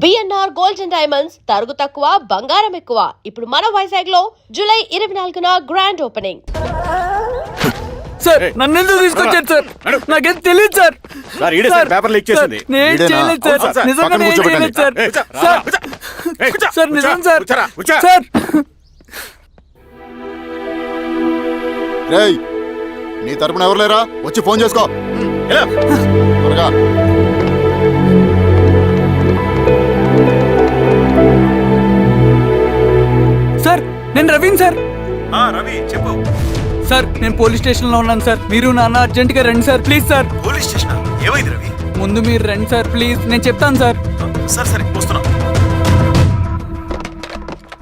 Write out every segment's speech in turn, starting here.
BNR gold and diamonds తరుగు తక్కువ బంగారం ఎక్కువ. ఇప్పుడు మన వైజాగ్ లో జూలై 24న గ్రాండ్ ఓపెనింగ్. సార్ నన్ను ఎందుకు తీసుకొచ్చారు సార్? నాకేం తెలియదు సార్. పేపర్ లీక్ చేసింది. నేను చేయలేదు సార్. నిజంగా నేను చేయలేదు సార్. సార్ నిజం సార్. సార్ రేయ్, నీ తరపున ఎవరు లేరా? వచ్చి ఫోన్ చేసుకో త్వరగా. సార్ నేను రవీన్ సార్. రవి చెప్పు. సార్ నేను పోలీస్ స్టేషన్ లో ఉన్నాను సార్. మీరు నాన్న అర్జెంట్ గా రండి sir please sir. Police station ఏమైంది రవి? ముందు మీరు రండి సార్ ప్లీజ్, నేను చెప్తాను సార్. సరే సరే వస్తున్నా.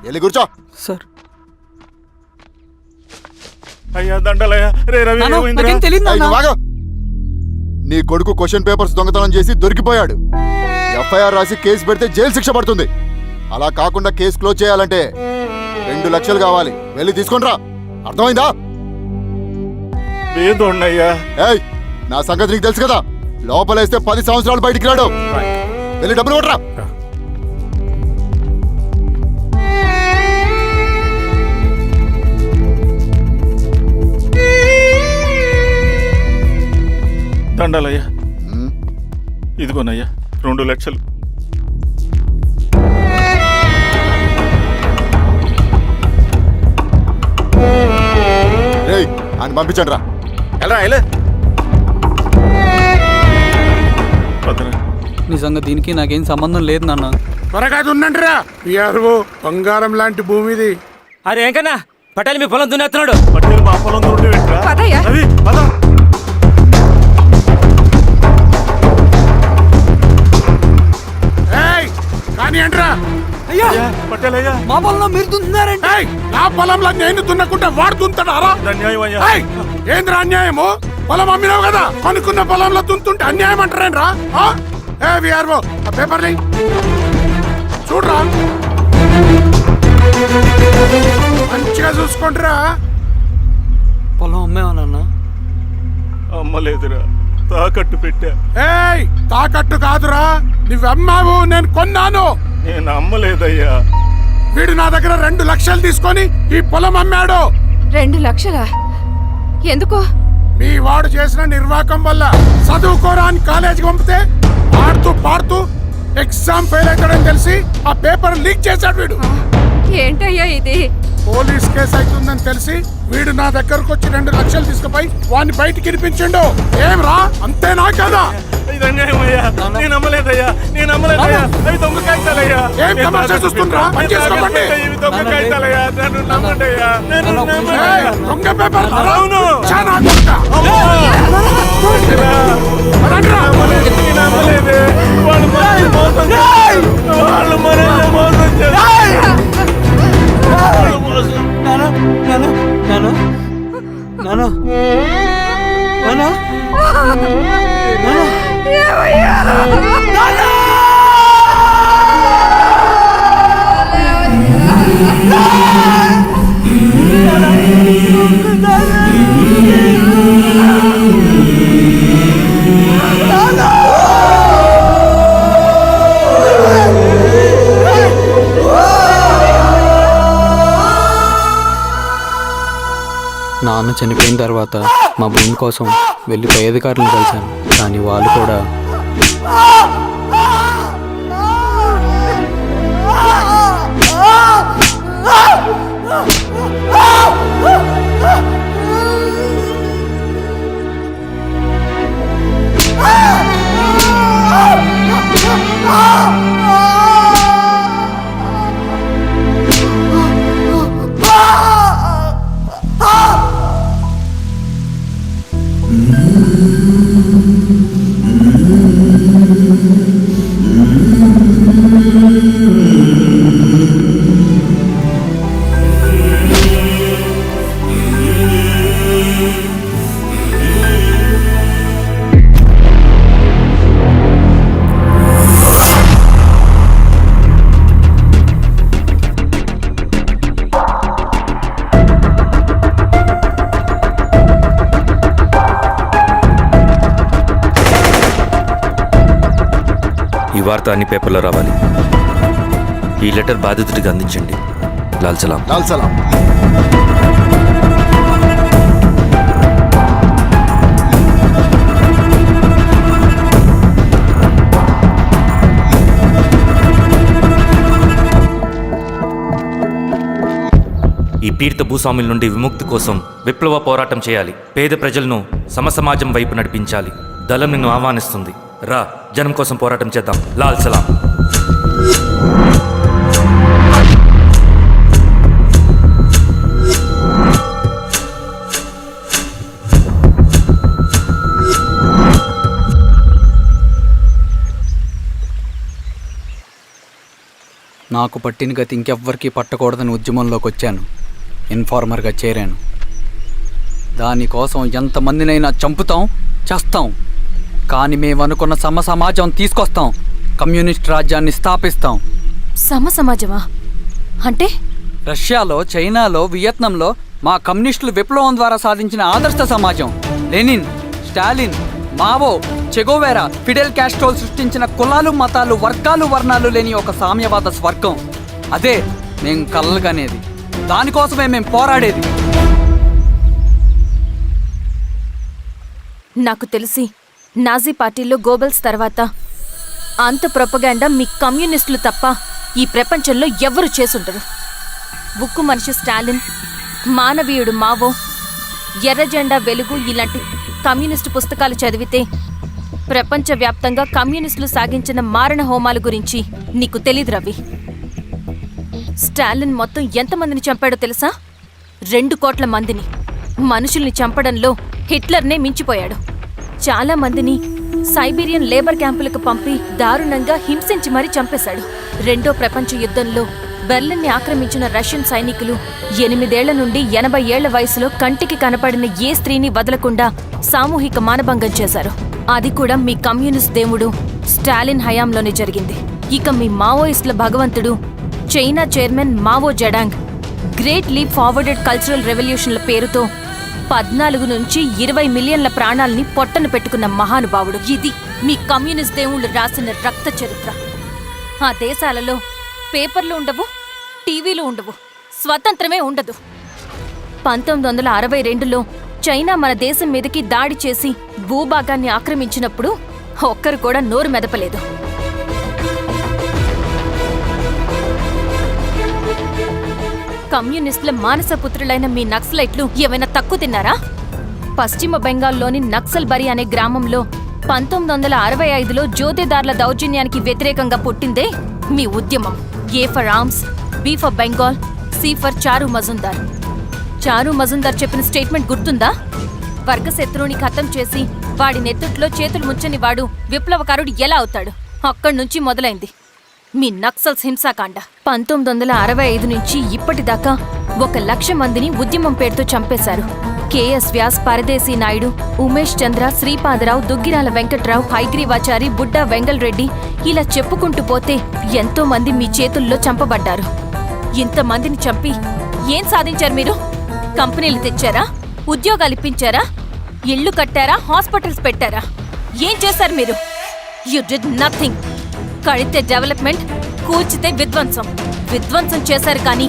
వెళ్ళి కూర్చో. సార్ అయ్యా దండలయ్యా. రే రవి నాకేం తెలియదు ఏయ్, నాన్న. నువ్వు ఆగు. నీ కొడుకు క్వశ్చన్ పేపర్స్ దొంగతనం చేసి దొరికిపోయాడు. ఎఫ్ఐఆర్ రాసి కేసు పెడితే జైలు శిక్ష పడుతుంది. అలా కాకుండా కేసు క్లోజ్ చేయాలంటే 2 లక్షలు కావాలి. వెళ్ళి తీసుకొని రా, అర్థమైందా? ఏదోన్నయ్యా. ఏయ్, నా సంగతి నీకు తెలుసు కదా. లోపలేస్తే 10 సంవత్సరాలు బయటికి రాడు. వెళ్ళి డబ్బులు కొట్టరా. దండాలయ్యా. ఇదిగోనయ్యా 2 లక్షలు. రేయ్, ఆయన పంపించండి రా. ఎలా నిజంగా దీనికి నాకేం సంబంధం లేదు నాన్న. త్వరగా దున్నండిరా. పిఆర్ఓ బంగారం లాంటి భూమిది. అరే ఏంకన్నా పటేల్ మీ పొలం దున్నేస్తున్నాడు. పట్టేలు మా పొలం దూరం రవి పద. ఏయ్, కానీ అంటరా. అయ్యా పట్టేలయ్యా. మా పొలంలో మీరు దున్నుతున్నారంటే ఏయ్, నా పొలంలో నేను దున్నకుంటే వాడు దున్నుతాడారా? అన్యాయం అయ్యా. ఏయ్, ఏంద్రా అన్యాయము? పొలం అమ్మినావు కదా, కొనుక్కున్న పొలంలో దున్నుతుంటే అన్యాయం అంటారేంట్రా? ఏ విఆర్ఓ ఆ పేపర్ చూడరా, మంచిగా చూసుకుంటారా. పొలం అమ్మేవా నాన్న? అమ్మలేదురా, తాకట్టు పెట్టా. ఏయ్, తాకట్టు కాదురా, నువ్వమ్మావు, నేను కొన్నాను. నేను అమ్మలేదయ్యా. వీడు నా దగ్గర 2 లక్షలు తీసుకొని ఈ పొలం అమ్మాడు. 2 లక్షలా? ఎందుకు? మీ వాడు చేసిన నిర్వాకం వల్ల చదువుకోరా అని కాలేజీకి పంపితే ఆడుతూ పాడుతూ ఎగ్జామ్ ఫెయిల్ అవుతాడని తెలిసి ఆ పేపర్ లీక్ చేశాడు వీడు. ఏంటయ్యా ఇది? పోలీస్ కేసు అవుతుందని తెలిసి వీడు నా దగ్గరకు వచ్చి 2 లక్షలు తీసుకుపోయి వాడిని బయటికి ఇరిపించిండు. ఏం రా, అంతేనా కదా? ఇది అన్యాయం అయ్యా. నేను అమ్మలేదయ్యా. అవి దొంగ కాగితాలయ్యా. ఏం తమాషా చూస్తుండ్రా? పని చేసుకోకండి. ఇవి దొంగ కాగితాలయ్యా. నన్ను నమ్మండయ్యా. ఏయ్, దొంగ పేపర్ అవును. చాలా దొంగ. నేను అమ్మలేదే. వాళ్ళు మనల్ని మోసం చేశారు. వాళ్ళు మనల్ని మోసం చేశారు. నాన్న నాన్న నాన్న నాన్న నాన్న నాన్న చనిపోయిన తర్వాత మా భూమి కోసం వెళ్ళి పై అధికారులను కలిశాను, కానీ వాళ్ళు కూడా ఈ వార్త అన్ని పేపర్లో రావాలి. ఈ లెటర్ బాధితుడికి అందించండి. లాల్ సలాం. లాల్ సలాం. ఈ పీడిత భూస్వాముల నుండి విముక్తి కోసం విప్లవ పోరాటం చేయాలి. పేద ప్రజలను సమసమాజం వైపు నడిపించాలి. దళం నిన్ను ఆహ్వానిస్తుంది. రా, జనం కోసం పోరాటం చేద్దాం. లాల్ సలాం. నాకు పట్టిన గతి ఇంకెవ్వరికీ పట్టకూడదని ఉద్యమంలోకి వచ్చాను. ఇన్ఫార్మర్గా చేరాను. దానికోసం ఎంతమందినైనా చంపుతాం, చేస్తాం. కానీ మేమనుకున్న సమాజం తీసుకొస్తాం. కమ్యూనిస్ట్ రాజ్యాన్ని స్థాపిస్తాం. సమాజమా అంటే? రష్యాలో, చైనాలో, వియత్నంలో మా కమ్యూనిస్టులు విప్లవం ద్వారా సాధించిన ఆదర్శ సమాజం. Lenin, Stalin, Mao, Che Guevara, Fidel Castro సృష్టించిన కులాలు, మతాలు, వర్గాలు, వర్ణాలు లేని ఒక సామ్యవాద స్వర్గం. అదే మేము కలలుగనేది. దానికోసమే మేము పోరాడేది. నాకు తెలిసి నాజీ పార్టీలో గోబెల్స్ తర్వాత అంత ప్రొపగాండా మీ కమ్యూనిస్టులు తప్ప ఈ ప్రపంచంలో ఎవ్వరూ చేసుండరు. ఉక్కు మనిషి స్టాలిన్, మానవీయుడు మావో, ఎర్ర జెండా వెలుగు ఇలాంటి కమ్యూనిస్టు పుస్తకాలు చదివితే ప్రపంచవ్యాప్తంగా కమ్యూనిస్టులు సాగించిన మారణ హోమాల గురించి నీకు తెలీదు రవి. స్టాలిన్ మొత్తం ఎంతమందిని చంపాడో తెలుసా? 2 కోట్ల మందిని. మనుషుల్ని చంపడంలో హిట్లర్నే మించిపోయాడు. చాలా మందిని సైబీరియన్ లేబర్ క్యాంపులకు పంపి దారుణంగా హింసించి మరీ చంపేశాడు. 2వ ప్రపంచ యుద్ధంలో బెర్లిన్ని ఆక్రమించిన రష్యన్ సైనికులు 8 ఏళ్ల నుండి 80 ఏళ్ల వయసులో కంటికి కనపడిన ఏ స్త్రీని వదలకుండా సామూహిక మానభంగం చేశారు. అది కూడా మీ కమ్యూనిస్ట్ దేవుడు స్టాలిన్ హయాంలోనే జరిగింది. ఇక మీ మావోయిస్టుల భగవంతుడు China chairman Mao Zedong great leap forwarded cultural రెవల్యూషన్ల పేరుతో 14 నుంచి 20 మిలియన్ల ప్రాణాల్ని పొట్టను పెట్టుకున్న మహానుభావుడు. ఇది మీ కమ్యూనిస్ట్ దేవుళ్ళు రాసిన రక్త చరిత్ర. ఆ దేశాలలో పేపర్లు ఉండవు, టీవీలు ఉండవు, స్వతంత్రమే ఉండదు. 1962లో చైనా మన దేశం మీదకి దాడి చేసి భూభాగాన్ని ఆక్రమించినప్పుడు ఒక్కరు కూడా నోరు మెదపలేదు. కమ్యూనిస్టుల మానసపుత్రులైన మీ నక్సలైట్లు ఏమైనా తక్కువ తిన్నారా? పశ్చిమ బెంగాల్లోని నక్సల్బరి అనే గ్రామంలో 1965లో జోతేదార్ల దౌర్జన్యానికి వ్యతిరేకంగా పుట్టిందే మీ ఉద్యమం. A for arms, B for Bengal, C for Charu Majumdar. చారు మజుందార్ చెప్పిన స్టేట్మెంట్ గుర్తుందా? వర్గశత్రువుని ఖతం చేసి వాడి నెత్తుట్లో చేతులు ముంచని వాడు విప్లవకారుడు ఎలా అవుతాడు? అక్కడి నుంచి మొదలైంది మీ నక్సల్స్ హింసాకాండ. 1965 నుంచి ఇప్పటిదాకా 1,00,000 మందిని ఉద్యమం పేరుతో చంపేశారు. కేఎస్ వ్యాస్, పరదేశీ నాయుడు, ఉమేష్ చంద్ర, శ్రీపాదరావు, దుగ్గిరాల వెంకట్రావు, హైగ్రీవాచారి, బుడ్డా వెంగల్ రెడ్డి, ఇలా చెప్పుకుంటూ పోతే ఎంతో మంది మీ చేతుల్లో చంపబడ్డారు. ఇంతమందిని చంపి ఏం సాధించారు మీరు? కంపెనీలు తెచ్చారా? ఉద్యోగాలు ఇప్పించారా? ఇళ్లు కట్టారా? హాస్పిటల్స్ పెట్టారా? ఏం చేశారు మీరు? You did nothing. కడితే డెవలప్మెంట్, కూర్చితే విధ్వంసం. విధ్వంసం చేశారు కానీ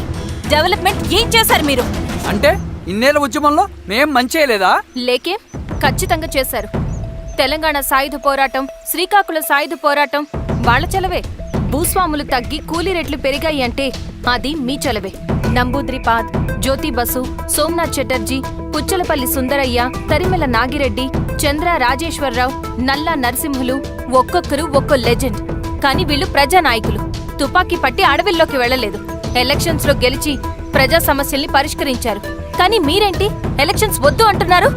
డెవలప్మెంట్ ఏం చేశారు మీరు? అంటే ఇన్నేళ్ల ఉద్యమంలో మేం మంచేయలేదా? లేకే, ఖచ్చితంగా చేశారు. తెలంగాణ సాయుధ పోరాటం, శ్రీకాకుళం సాయుధ పోరాటం వాళ్ళ చలవే. భూస్వాములు తగ్గి కూలీ రేట్లు పెరిగాయి అంటే అది మీ చలవే. నంబూద్రిపాద్, జ్యోతి బసు, సోమనాథ్ చటర్జీ, పుచ్చలపల్లి సుందరయ్య, తరిమెల నాగిరెడ్డి, చంద్ర రాజేశ్వరరావు, నల్లా నరసింహులు ఒక్కొక్కరు ఒక్కో లెజెండ్. కానీ వీళ్ళు ప్రజానాయకులు. తుపాకీ పట్టి అడవిల్లోకి వెళ్లలేదు. ఎలక్షన్స్ లో గెలిచి ప్రజా సమస్యల్ని పరిష్కరించారు. కానీ మీరేంటి ఎలక్షన్స్ వద్దు అంటున్నారు?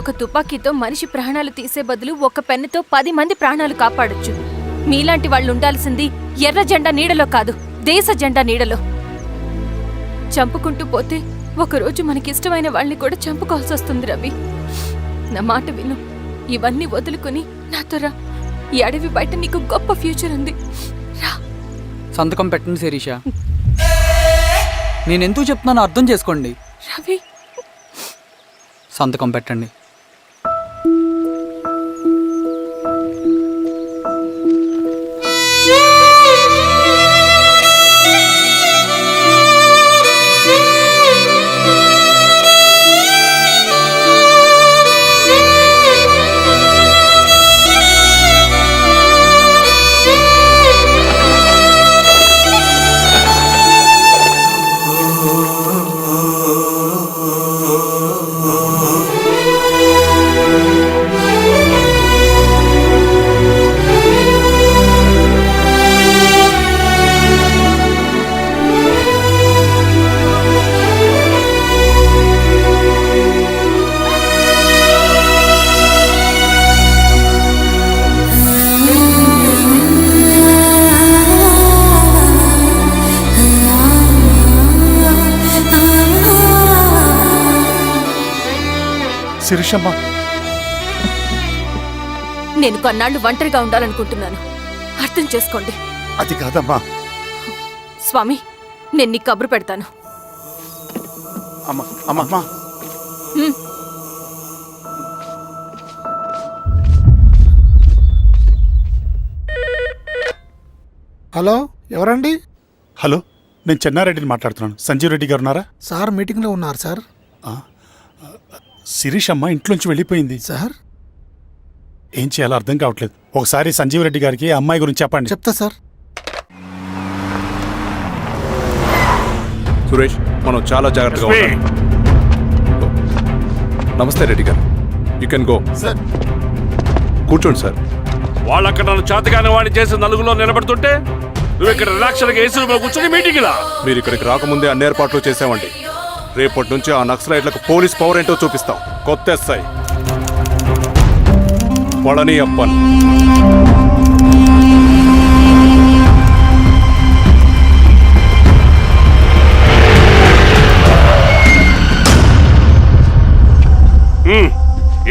ఒక తుపాకీతో మనిషి ప్రాణాలు తీసే బదులు ఒక పెన్నుతో 10 మంది ప్రాణాలు కాపాడొచ్చు. మీలాంటి వాళ్ళు ఉండాల్సింది ఎర్ర జెండా నీడలో కాదు, దేశ జెండా నీడలో. చంపుకుంటూ పోతే ఒకరోజు మనకిష్టమైన వాళ్ళని కూడా చంపుకోవాల్సి వస్తుంది రవి. నా మాట విను. ఇవన్నీ వదులుకుని నాతో రా. ఈ అడవి బయట నీకు గొప్ప ఫ్యూచర్ ఉంది. రా. సంతకం పెట్టండి శిరీష. నేనెందుకు చెప్తున్నానో అర్థం చేసుకోండి. రవి, సంతకం పెట్టండి. శిరీషమ్మ, నేను కొన్నాళ్ళు ఒంటరిగా ఉండాలనుకుంటున్నాను. అర్థం చేసుకోండి. అది కాదమ్మా. స్వామి, నేను నీకు కబురు పెడతాను. అమ్మా, హలో, ఎవరండి? హలో, నేను చెన్నారెడ్డిని మాట్లాడుతున్నాను. సంజీవ్ రెడ్డి గారు ఉన్నారా? సార్ మీటింగ్లో ఉన్నారు సార్. శిరీషమ్మ ఇంట్లోంచి వెళ్ళిపోయింది. సార్ ఏం చేయాలో అర్థం కావట్లేదు. ఒకసారి సంజీవ్ రెడ్డి గారికి ఆ అమ్మాయి గురించి చెప్పండి. చెప్తా సార్. సురేష్, మనం చాలా జాగ్రత్తగా ఉండాలి. నమస్తే రెడ్డి గారు, యూ కెన్ గో. సార్ కూర్చోండి సార్. వాళ్ళు అక్కడ నన్ను చేతగానే వాడిని చేసి నలుగులో నిలబడుతుంటే నువ్వు ఇక్కడ రిలాక్స్గా ఏసీ రూమ్లో కూర్చొని మీటింగ్ ఇలా. మీరు ఇక్కడికి రాకముందే అన్ని ఏర్పాట్లు చేసామండి. రేపటి నుంచి ఆ నక్సలైట్లకు పోలీస్ పవర్ ఏంటో చూపిస్తాం. కొత్త ఎస్ఐ పళని అప్పన్.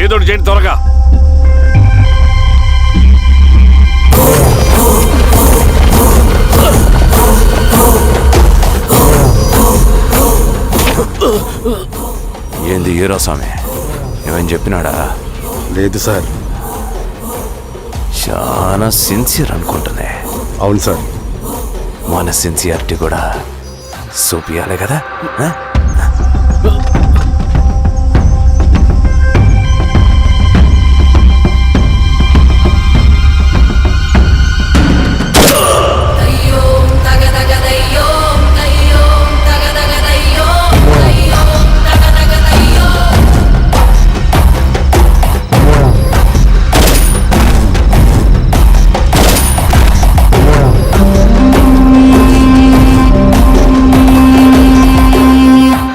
ఏదోటి చేయండి త్వరగా. ఏంది హీరో స్వామి, ఏమని చెప్పినాడా? లేదు సార్. చాలా సిన్సియర్ అనుకుంటున్నా. అవును సార్. మన సిన్సియారిటీ కూడా చూపియాలి కదా.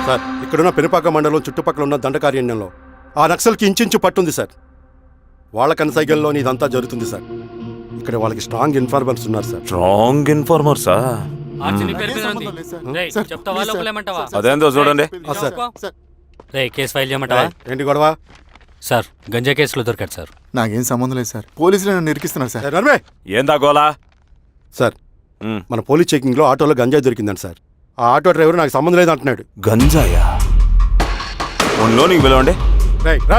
సార్, ఇక్కడున్న పెనుపాక మండలం చుట్టుపక్కల ఉన్న దండకారణ్యంలో ఆ నక్సల్కి ఇంచుంచు పట్టుంది సార్. వాళ్ళ కనసైగల్లోని ఇదంతా జరుగుతుంది సార్. ఇక్కడ వాళ్ళకి స్ట్రాంగ్ ఇన్ఫార్మర్స్ ఉన్నారు సార్. స్ట్రాంగ్ ఇన్ఫార్మర్సా? అదేందో చూడండి. సార్, కేసు ఫైల్ చేయమంటావా? ఏంటి గొడవ? సార్, గంజా కేసులో దొరికాడు సార్. నాకేం సంబంధం లేదు సార్. పోలీసులు నన్ను ఇరికిస్తున్నారు సార్. నర్మే ఏందా గోలా? సార్, మన పోలీస్ చెకింగ్లో ఆటోలో గంజాయి దొరికిందండి సార్. ఆ ఆటో డ్రైవర్ నాకు సంబంధం లేదు అంటున్నాడు. గంజాయా? ఒంట్లో నీకు పిలవండి. రా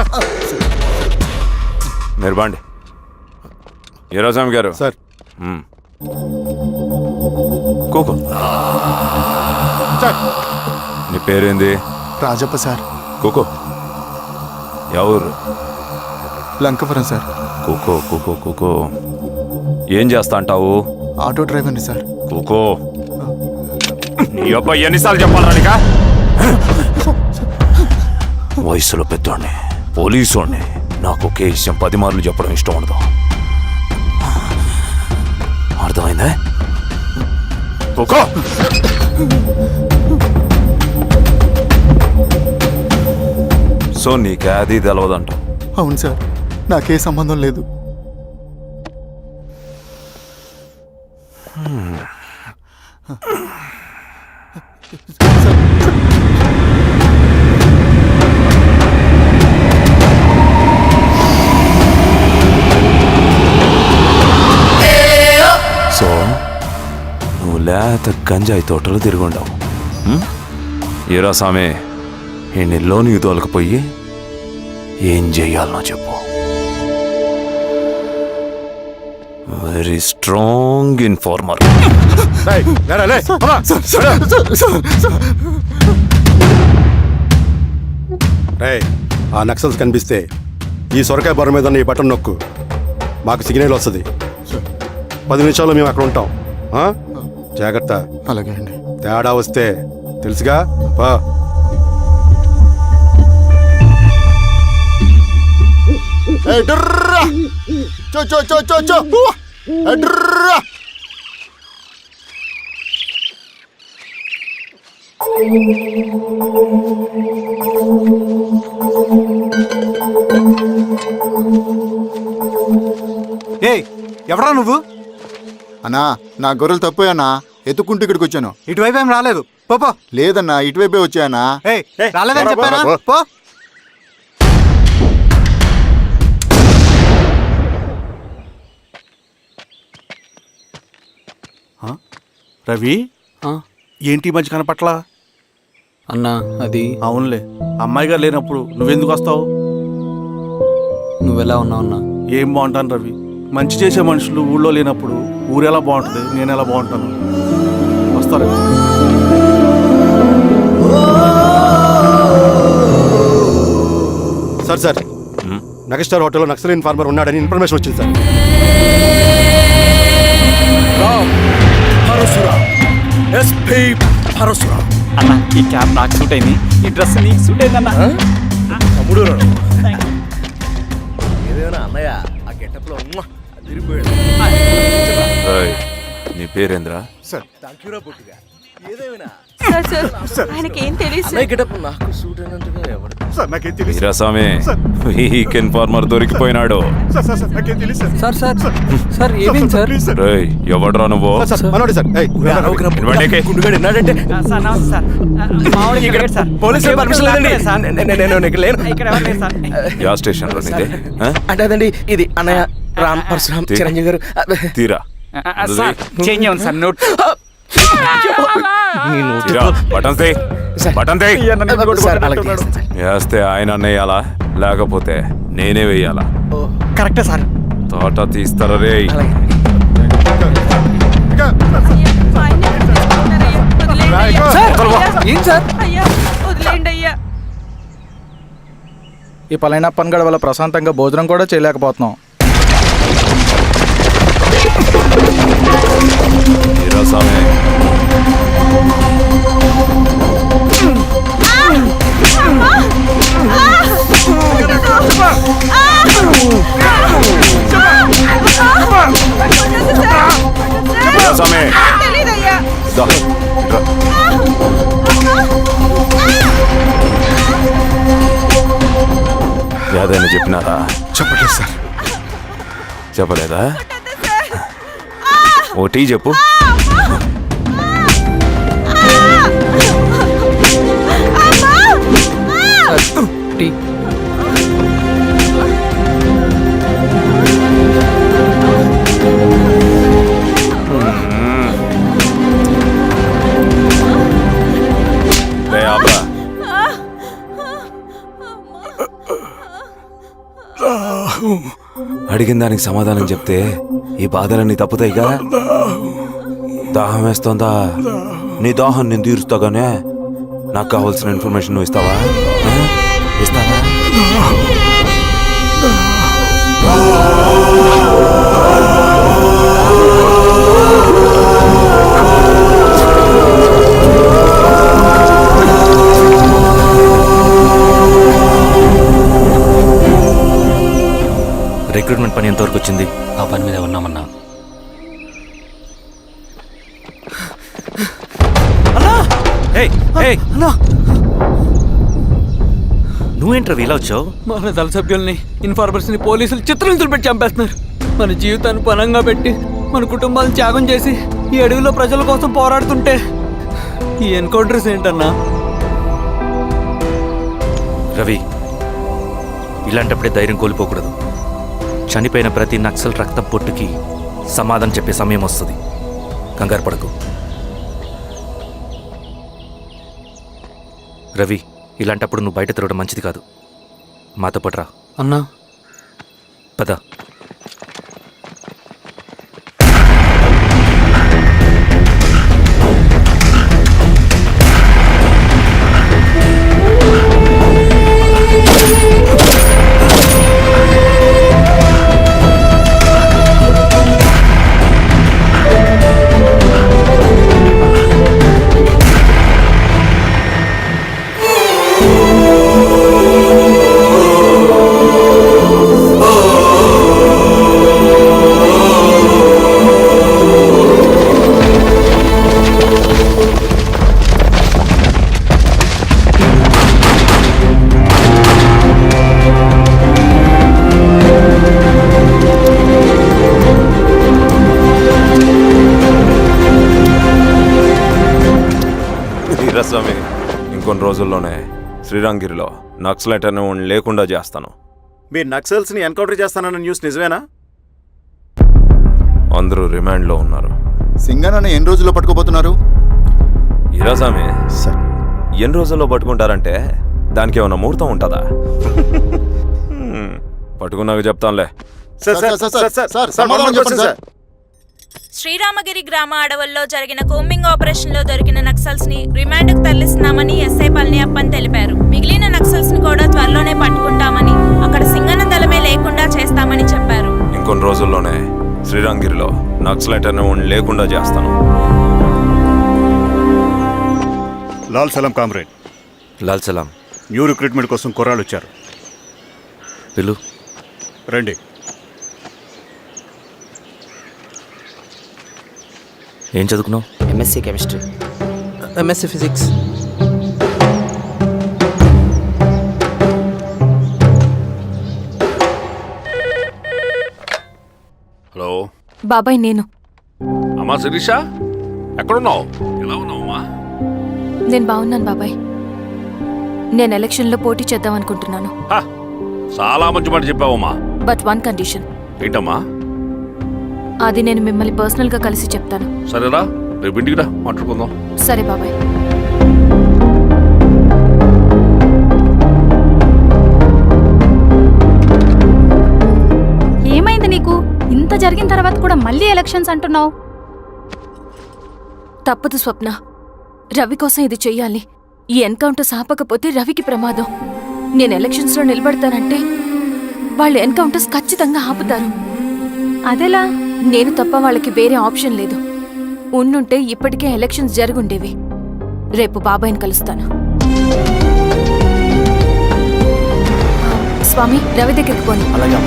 మీరు బాండి. హీరోస్వామి గారు సార్. కూకో. సార్, నీ పేరేంది? రాజప్ప సార్. కూకో. ఎవరు? లంకపురం సార్. కూకో కూకో కూకో. ఏం చేస్తా అంటావు? ఆటో డ్రైవర్ని సార్. కూకో. నీ అబ్బాయి ఎన్నిసార్లు చెప్పాలా నీకా? వయసులో పెద్దోడిని, పోలీసోడిని, నాకు ఒకే విషయం 10 మార్లు చెప్పడం ఇష్టం ఉండదు. అర్థమైందా? కూకో. సో నీకే అది తెలవదంట? అవును సార్, నాకే సంబంధం లేదు. సో నువ్వు లేత గంజాయి తోటలు తిరుగుండవు. ఈరా సామె ఈ నీకు తోలకపోయి ఏం చెయ్యాలనో చెప్పు. Very strong informer. ఆ నక్సల్స్ కనిపిస్తే ఈ సొరకాయ బొర మీద ఉన్న ఈ బటన్ నొక్కు, మాకు సిగ్నల్ వస్తుంది. 10 నిమిషాల్లో మేము అక్కడ ఉంటాం. జాగ్రత్త. అలాగే అండి. తేడా వస్తే తెలుసుగా. పా. ఎవరా నువ్వు? అన్నా, నా గొర్రెలు తప్పోయానా, ఎత్తుకుంటూ ఇక్కడికి వచ్చాను. ఇటువైపు ఏం రాలేదు. పో. లేదన్నా, ఇటువైపే వచ్చాయన్నా. రాలేదని చెప్పానా? పో. రవి ఆ, ఏంటి ఈ మధ్య కనపట్లా? అన్నా అది అవునులే, అమ్మాయి గారు లేనప్పుడు నువ్వెందుకు వస్తావు? నువ్వెలా ఉన్నావు అన్నా? ఏం బాగుంటాను రవి, మంచి చేసే మనుషులు ఊళ్ళో లేనప్పుడు ఊరు ఎలా బాగుంటుంది, నేను ఎలా బాగుంటాను? వస్తారా? సార్ సార్, నగస్టార్ హోటల్లో నక్సల్ ఇన్ఫార్మర్ ఉన్నాడని ఇన్ఫర్మేషన్ వచ్చింది సార్. అన్న ఈ క్యాప్ నాకు సూట్ అయింది, ఈ డ్రెస్ నీకు సూట్ అయిందన్నా. నీ పేరేంద్రా? వీరాస్వామి, వీక్ ఇన్ఫార్మర్ దొరికిపోయినాడు. సార్ సార్ సార్ ఏమైంది సార్? రేయ్, ఎవడ్రా నువ్వు? మనోడి సార్. ఏయ్, ఇవ్వండి. యా స్టేషన్ లో నీదే? ఆ? అంటే అదండి ఇది అన్నయ్య రామ్ పరశురామ్ చిరంజీవి గారు. తీరా చేంజ్ అవ్వండి సార్ నోట్. తీరా, బటన్ తీ, బటన్ తీ. సార్, అలాగే చేస్తాను సార్. వేస్తే ఆయన వేయాలా, లేకపోతే నేనే వేయాలా? కరెక్టే సార్. తోట తీస్తారా రే? ఏం సార్? ఈ పలైన పనిగడ వల్ల ప్రశాంతంగా భోజనం కూడా చేయలేకపోతున్నాం. వీరాస్వామి, వీరాస్వామి, దా, ఇట్రా. ఏదైనా చెప్పినారా? చెప్పట్లేదు సార్. చెప్పలేదా? ఓ టీ చెప్పు. టీ. రే ఆబ్రా, అడిగిన దానికి సమాధానం చెప్తే ఈ బాధలన్నీ తప్పుతాయిగా. దాహం వేస్తోందా? నీ దాహం నేను తీరుస్తాగానే నాకు కావాల్సిన ఇన్ఫర్మేషన్ నువ్వు ఇస్తావా? ఇస్తావా? రిక్రూట్మెంట్ పని ఎంతవరకు వచ్చింది? ఆ పని మీద ఉన్నామన్నా. నువ్వేంట్రా ఇలా వచ్చావు? మన దళ సభ్యుల్ని, ఇన్ఫార్మర్స్ని పోలీసులు చిత్రహింసలు పెట్టి చంపేస్తున్నారు. మన జీవితాన్ని పణంగా పెట్టి మన కుటుంబాలను త్యాగం చేసి ఈ అడవిలో ప్రజల కోసం పోరాడుతుంటే ఈ ఎన్కౌంటర్స్ ఏంటన్నా? రవి, ఇలాంటప్పుడే ధైర్యం కోల్పోకూడదు. చనిపోయిన ప్రతి నక్సల్ రక్తం పొట్టుకి సమాధానం చెప్పే సమయం వస్తుంది. కంగారు పడకు రవి. ఇలాంటప్పుడు నువ్వు బయట తిరగడం మంచిది కాదు. మాతో పట్రా. అన్నా పద. వీరాస్వామి, ఇంకొన్ని రోజుల్లోనే శ్రీరంగిరిలో నక్సలైట్ అనే వాడిని లేకుండా చేస్తాను. మీరు నక్సల్స్ ని ఎన్కౌంటర్ చేస్తానన్న న్యూస్ నిజమేనా? అందరూ రిమాండ్లో ఉన్నారు. సింగనన్న ఎన్ని రోజుల్లో పట్టుకోబోతున్నారు? ఈరోజామే సార్ ఎన్ని రోజుల్లో పట్టుకుంటారంటే దానికి ఏమైనా ముహూర్తం ఉంటుందా? పట్టుకున్నాక చెప్తాంలే. సమాధానం చెప్పండి సార్. శ్రీరామగిరి గ్రామ అడవుల్లో జరిగిన కోంబింగ్ ఆపరేషన్ లో దొరికిన నక్సల్స్ ని రిమాండ్ కు తరలిస్తున్నామని ఎస్ఐ పళనియప్పన్ తెలిపారు. మిగిలిన నక్సల్స్ ని కూడా త్వరలోనే పట్టుకుంటామని, అక్కడ సింగన దళమే లేకుండా చేస్తామని చెప్పారు. ఇంకొన్ని రోజుల్లోనే శ్రీరామగిరిలో నక్సలైట్ అనే లేకుండా చేస్తాను. లాల్ సలాం కామ్రేడ్. లాల్ సలాం. న్యూ రిక్రూట్మెంట్ కోసం కుర్రాళ్ళు వచ్చారు. పిలు. రండి. ఏం చదువుకున్నావు? MSc chemistry, MSc physics. Hello బాబాయ్ నేను. అమ్మా శిరీష, ఎక్కడున్నావు? ఎలా ఉన్నావు అమ్మా? నేను బాగున్నాను బాబాయ్. నేను ఎలక్షన్లో పోటీ చేద్దాం అనుకుంటున్నాను. చాలా మంచి మాట చెప్పావమ్మా. But one condition. ఏంటమ్మా? అది నేను మిమ్మల్ని పర్సనల్గా కలిసి చెప్తాను. సరేరా, రేపు ఇంటికి రా, మాట్లాడుకుందాం. సరే బాబాయ్. ఏమైంది నీకు? ఇంత జరిగిన తర్వాత కూడా మళ్ళీ ఎలక్షన్స్ అంటున్నావు? తప్పదు స్వప్న. రవి కోసం ఇది చెయ్యాలి. ఈ ఎన్కౌంటర్ ఆపకపోతే రవికి ప్రమాదం. నేను ఎలక్షన్స్లో నిలబడతానంటే వాళ్ళు ఎన్కౌంటర్స్ ఖచ్చితంగా ఆపుతారు. అదెలా? నేను తప్ప వాళ్ళకి వేరే ఆప్షన్ లేదు. ఉండుంటే ఇప్పటికే ఎలక్షన్స్ జరుగుండేవి. రేపు బాబాయ్ని కలుస్తాను. స్వామి, రవి దగ్గరికి పోని. అలాగే.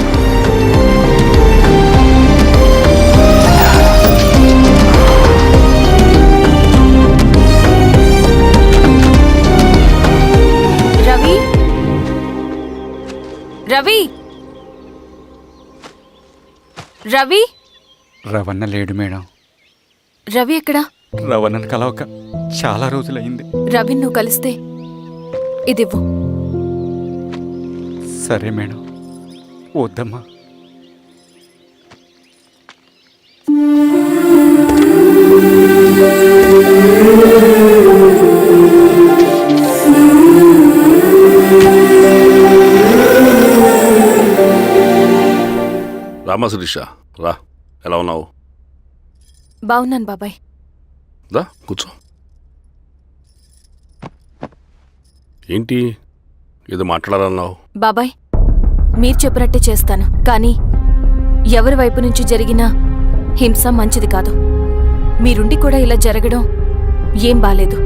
రవి, రవి, రవి. రవణ లేడు మేడం. రవి ఎక్కడా? రవణను కలవక చాలా రోజులైంది. రవి నువ్వు కలిస్తే ఇదివ్వు. సరే మేడం. వద్దమ్మా. రామా శిరీష, రా. ఎలా ఉన్నావు? బాగున్నాను బాబాయ్. దా కూర్చో. ఏంటి ఏదో మాట్లాడాలన్నావు? బాబాయ్, మీరు చెప్పినట్టే చేస్తాను. కానీ ఎవరి వైపు నుంచి జరిగినా హింస మంచిది కాదు. మీరుండి కూడా ఇలా జరగడం ఏం బాలేదు.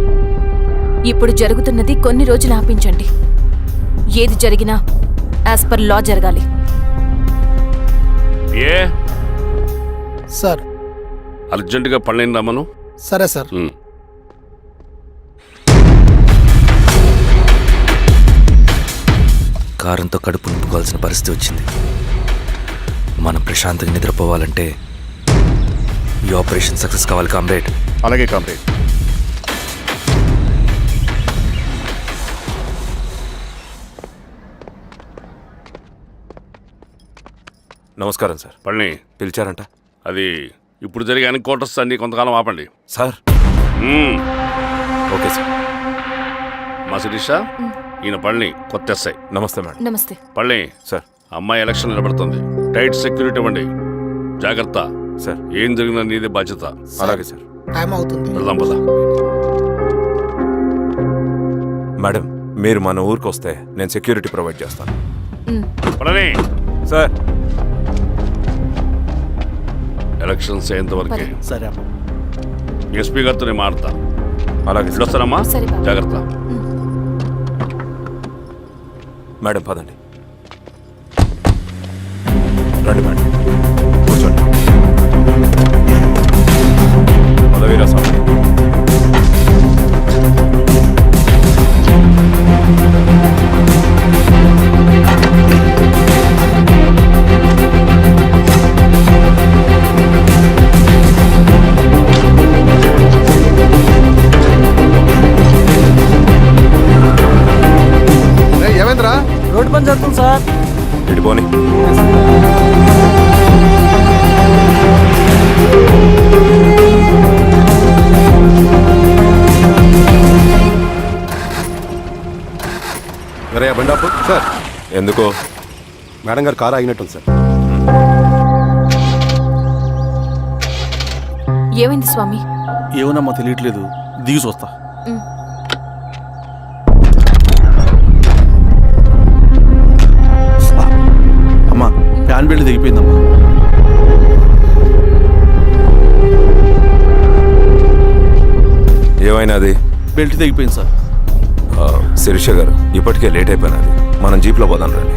ఇప్పుడు జరుగుతున్నది కొన్ని రోజులు ఆపించండి. ఏది జరిగినా యాజ్ పర్ లా జరగాలి. ఏ సార్. అర్జెంటుగా పళ్ళని రమ్మను. సరే సార్. కారంతో కడుపు నింపుకోవాల్సిన పరిస్థితి వచ్చింది. మనం ప్రశాంతంగా నిద్రపోవాలంటే ఈ ఆపరేషన్ సక్సెస్ కావాలి కామ్రేడ్. అలాగే కామ్రేడ్. నమస్కారం సార్. పళ్ళని పిలిచారంట? అది ఇప్పుడు జరిగే ఎన్కౌంటర్స్ అన్ని కొంతకాలం ఆపండి సార్. Okay sir. మా శిరీష, ఈయన పళ్ళని కొత్త ఎస్ఐ. నమస్తే మేడం. నమస్తే. పళ్ళని సార్. అమ్మాయి ఎలక్షన్ నిలబడుతుంది. టైట్ సెక్యూరిటీ ఇవ్వండి. జాగ్రత్త సార్. ఏం జరిగినా నీదే బాధ్యత. అలాగే సార్. టైం అవుతుంది. వెళ్దాం పద. మేడం, మీరు మన ఊరికి వస్తే నేను సెక్యూరిటీ ప్రొవైడ్ చేస్తాను. పళ్ళని సార్. ఎలక్షన్స్ అయ్యేంతవరకే సరే. ఎస్పీ గారితో నేను మారుతా. అలాగే సార్. వస్తానమ్మా. సరే బాబు. జాగ్రత్త. మేడం పదండి. రండి మేడం, కూర్చోండి. పదవీరా స్వామి. ఏమైందిరా? రోడ్డు పని జరుగుతుంది సార్. ఇడిపోని. వేరే బండాపు సార్. ఎందుకో? మేడం గారు కారు ఆగినట్టుంది సార్. ఏమైంది స్వామి? ఏమోనమ్మా తెలియట్లేదు, దిగి చూస్తా. అమ్మా ఫ్యాన్ బెల్ట్ దిగిపోయిందమ్మా. ఏమైనాది? బెల్ట్ తెగిపోయింది సార్. శిరీష గారు, ఇప్పటికే లేట్ అయిపోయినది, మనం జీప్లో పోదాం రండి.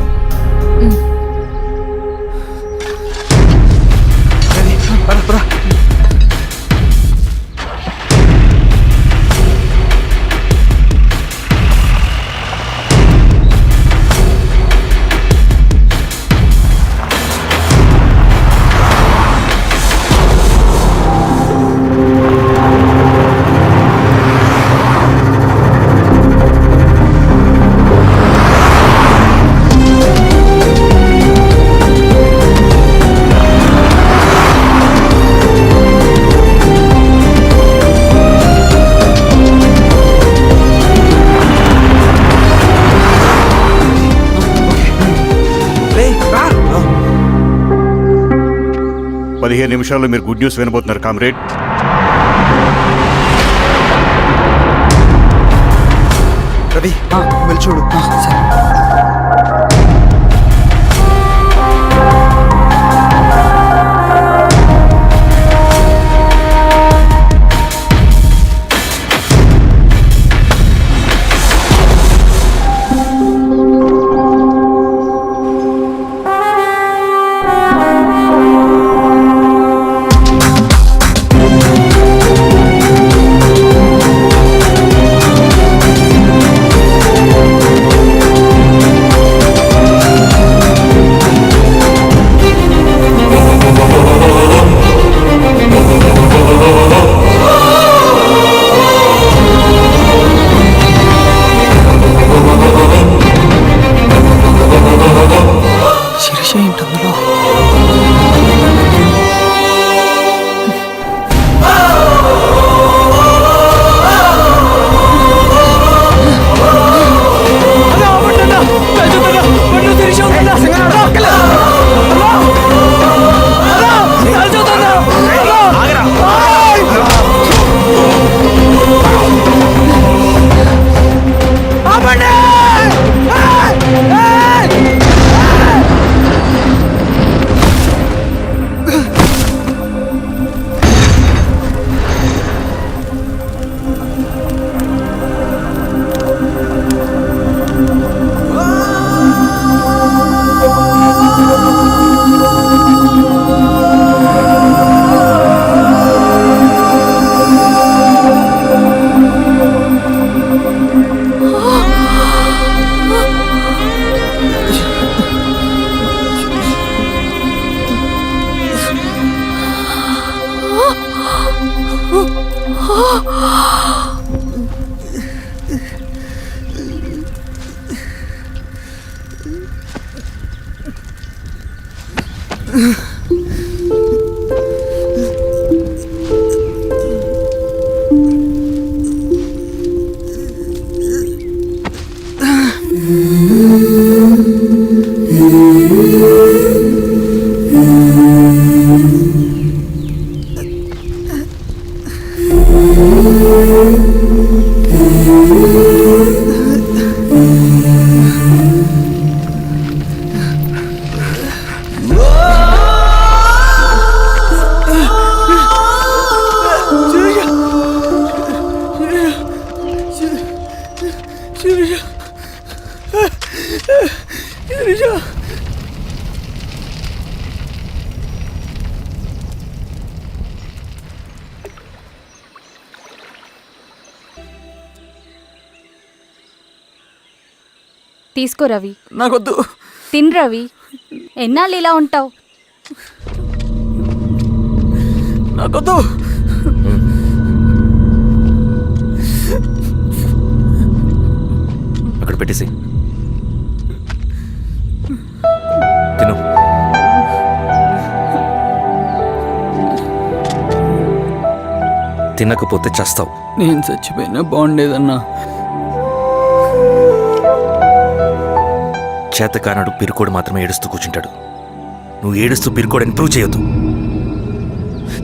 నిమిషాల్లో మీరు గుడ్ న్యూస్ వినబోతున్నారు కామ్రేడ్. రవి వెళ్ళి చూడు. తీసుకో రవి. నాకొద్దు. తిన్ రవి, ఎన్నాళ్ళు ఇలా ఉంటావు? నాకొద్దు. అక్కడ పెట్టేసి తిను. తినకపోతే చేస్తావు. నేను చచ్చిపోయినా బాగుండేదన్నా. చేతకానడు పిరుకోడు మాత్రమే ఏడుస్తూ కూర్చుంటాడు. నువ్వు ఏడుస్తూ పిరుకోడని ప్రూవ్ చేయొద్దు.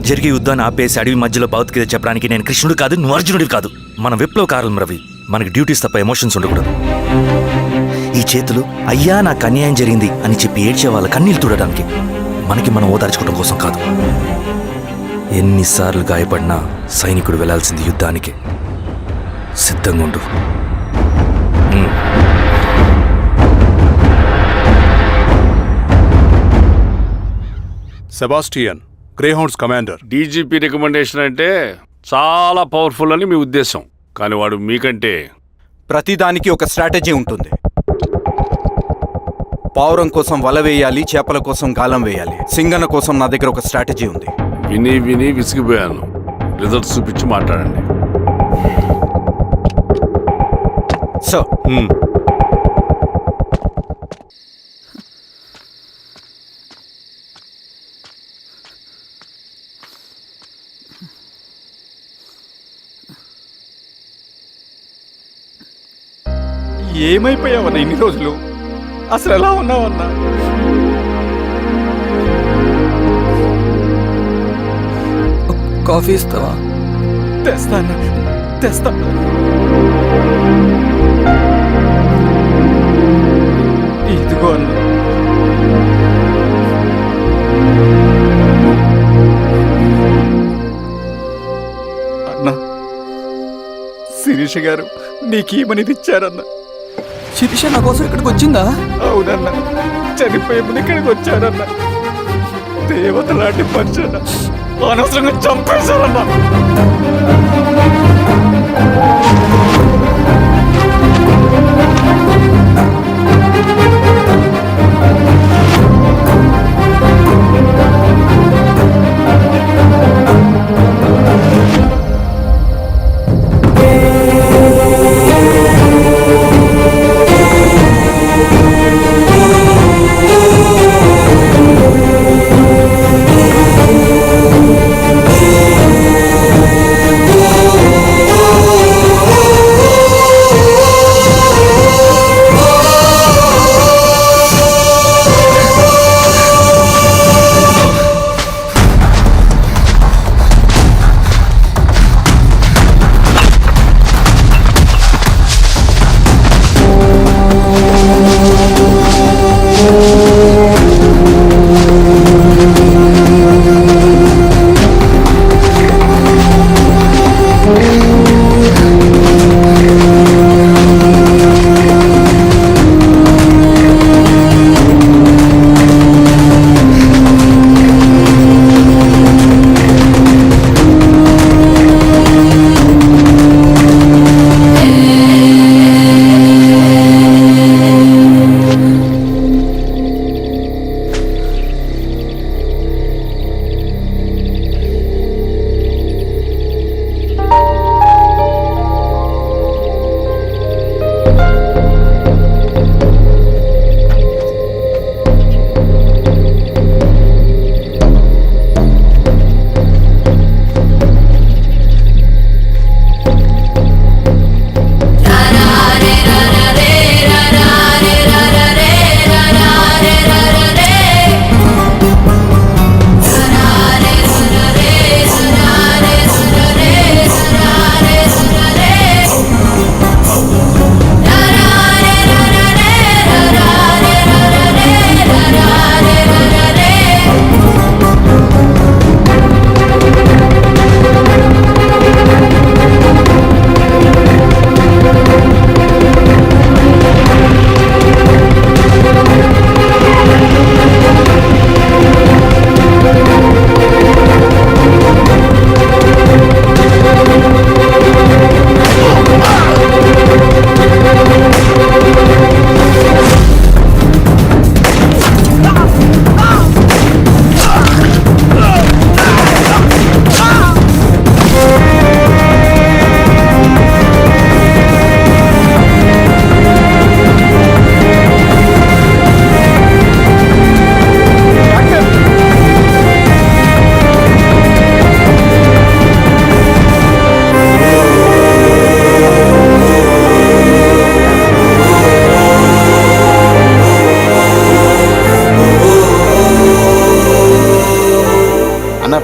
జరిగే యుద్ధాన్ని ఆపేసి అడవి మధ్యలో భౌతికత చెప్పడానికి నేను కృష్ణుడు కాదు, నువ్వు అర్జునుడివి కాదు. మన విప్లవకారులం రవి. మనకి డ్యూటీస్ తప్ప ఎమోషన్స్ ఉండకూడదు. ఈ చేతులు అయ్యా నాకు అన్యాయం జరిగింది అని చెప్పి ఏడ్చే వాళ్ళ కన్నీళ్ళు తుడడానికి, మనకి మనం ఓదార్చుకోవడం కోసం కాదు. ఎన్నిసార్లు గాయపడినా సైనికుడు వెళ్లాల్సింది యుద్ధానికి. సిద్ధంగా ఉండు. Sebastian, Greyhounds commander. DGP recommendation అంటే చాలా పవర్ఫుల్ అని మీ ఉద్దేశం, కానీ వాడు మీకంటే ప్రతిదానికి ఒక స్ట్రాటజీ ఉంటుంది. పావురం కోసం వల వేయాలి, చేపల కోసం గాలం వేయాలి. సింగన కోసం నా దగ్గర ఒక స్ట్రాటజీ ఉంది. విని విని విసిగిపోయాను. రిజల్ట్స్ చూపించి మాట్లాడండి. సో ఏమైపోయావన్నా ఇన్ని రోజులు? అసలు ఎలా ఉన్నావన్నా? కాఫీ ఇస్తావా? తెస్తాను. ఇదిగో అన్న. అన్నా, శిరీష గారు నీకేమనేది ఇచ్చారన్న. శిరీష నా కోసం ఇక్కడికి వచ్చిందా? అవునన్నా, చనిపోయే ముందు ఇక్కడికి వచ్చారన్న. దేవత లాంటి మనిషి అనవసరంగా చంపేశారన్నా.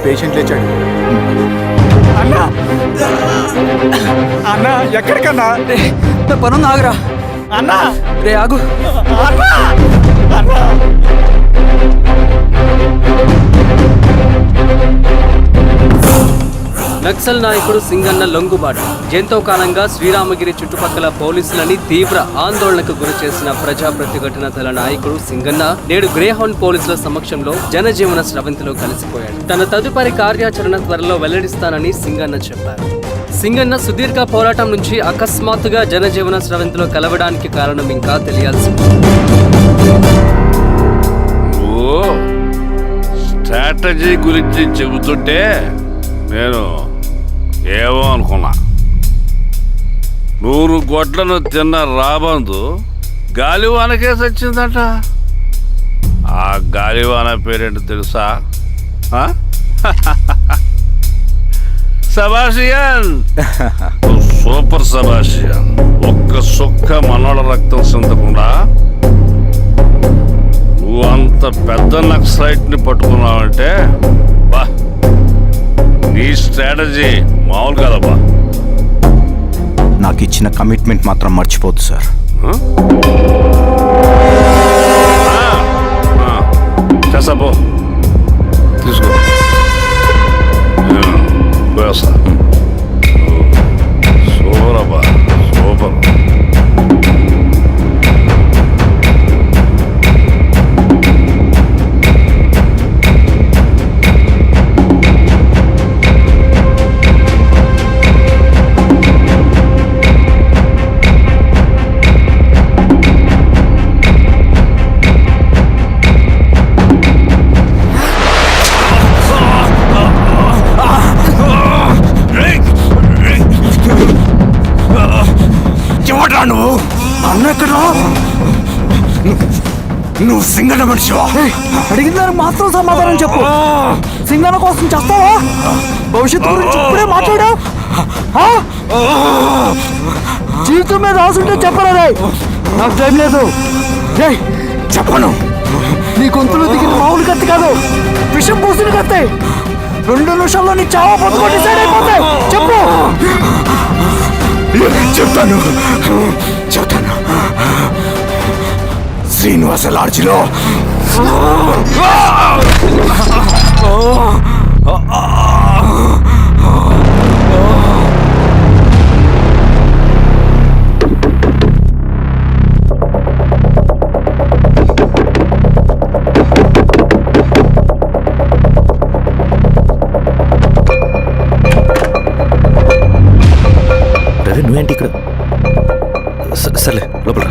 పేషెంట్ లేచాడు. అన్నా అన్నా ఎక్కడికన్నా? పనుంది, ఆగురా. అన్నా రే ఆగు. అన్నా అన్నా నక్సల్ నాయకుడు సింగన్న లొంగుబాటు ఎంతో కాలంగా శ్రీరామగిరి చుట్టుపక్కల పోలీసులని తీవ్ర ఆందోళనకు గురి చేసిన ప్రజా ప్రతిఘటన దళ నాయకుడు సింగన్న నేడు గ్రేహౌండ్ పోలీసుల సమక్షంలో జనజీవన స్రవంతిలో కలిసిపోయాడు. తన తదుపరి కార్యాచరణ త్వరలో వెల్లడిస్తానని సింగన్న చెప్పారు. సింగన్న సుదీర్ఘ పోరాటం నుంచి అకస్మాత్తుగా జనజీవన స్రవంతిలో కలవడానికి కారణం ఇంకా తెలియాల్సి స్ట్రాటజీ గురించి చెబుతుంటే నేను ఏమో అనుకున్నా. 100 గొడ్లను తిన్న రాబందు గాలివానకే సచ్చిందట. ఆ గాలివాన పేరేంటో తెలుసా? సబాషియన్, సూపర్ సబాషియన్. ఒక్క సుక్క మనోళ్ళ రక్తం సిందకుండా నువ్వు అంత పెద్ద నక్సలైట్ ని పట్టుకున్నావంటే బా, నీ స్ట్రాటజీ మామూలు కాదబ్బా. నాకు ఇచ్చిన కమిట్మెంట్ మాత్రం మర్చిపోద్దు సార్. చేస్తా పో, తీసుకో. వేస్తా. సూపర్ అబ్బా, సూపర్. నువ్వు అన్న ఎక్కడ? నువ్వు సింగన్న మనిషివా? అడిగిన దానికి మాత్రం సమాధానం చెప్పు. సింగన్న కోసం చేస్తావా? భవిష్యత్తు గురించి ఇప్పుడే మాట్లాడా? జీవితం మీద రాసుంటే చెప్పరా? నాకు టైం లేదు. చెప్పను. నీ గొంతులో దిగిన మామూలు కత్తి కాదు, విషం పూసిన కత్తి. 2 నిమిషాల్లో నీ చావా పొద్దుకో డిసైడ్ అయిపోతాయి. చెప్పు. చెప్తాను. శ్రీనివాస లాడ్జిలో నువ్వేంటి ఇక్కడ? సర్లే లోపల.